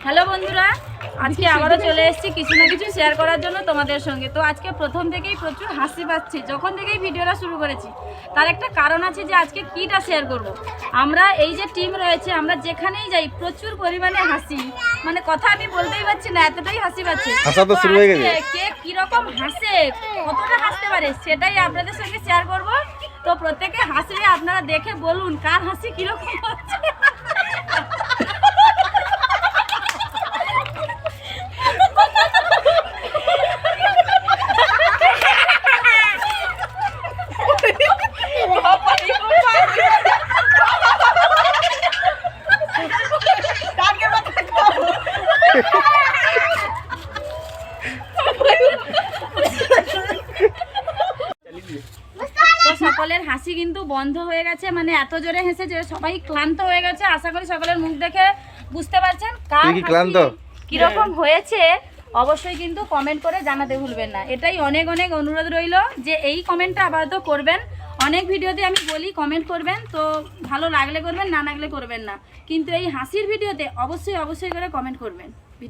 Hello বন্ধুরা, আজকে আবারও চলে এসেছি কিছু না কিছু শেয়ার করার জন্য তোমাদের সঙ্গে। তো আজকে প্রথম থেকেই প্রচুর হাসি পাচ্ছি, যখন থেকেই ভিডিওটা শুরু করেছি। তার একটা কারণ আছে যে আজকে কীটা শেয়ার করব। আমরা এই যে টিম রয়েছে, আমরা যেখানেই যাই প্রচুর পরিমাণে হাসি, মানে কথা আমি বলতেই পারছি না, এতটাই হাসি পাচ্ছি। তো শুরু হয়ে গেছে। কে কিরকম হাসে, কতটা হাসতে পারে, সেটাই আপনাদের সঙ্গে শেয়ার করব। তো প্রত্যেকে হাসলে আপনারা দেখে বলুন কার হাসি কিরকম হচ্ছে। তো সকলের হাসি কিন্তু বন্ধ হয়ে গেছে, মানে এত জোরে হেসে যে সবাই ক্লান্ত হয়ে গেছে। আশা করি সকলের মুখ দেখে বুঝতে পারছেন কার কি ক্লান্ত? কিরকম হয়েছে। অবশ্যই কিন্তু কমেন্ট করে জানাতে ভুলবেন না। এটাই অনেক অনেক অনুরোধ রইল যে এই কমেন্টটা আপাতত করবেন। অনেক ভিডিওতে আমি বলি কমেন্ট করবেন, তো ভালো লাগলে করবেন, না লাগলে করবেন না, কিন্তু এই হাসির ভিডিওতে অবশ্যই করে কমেন্ট করবেন।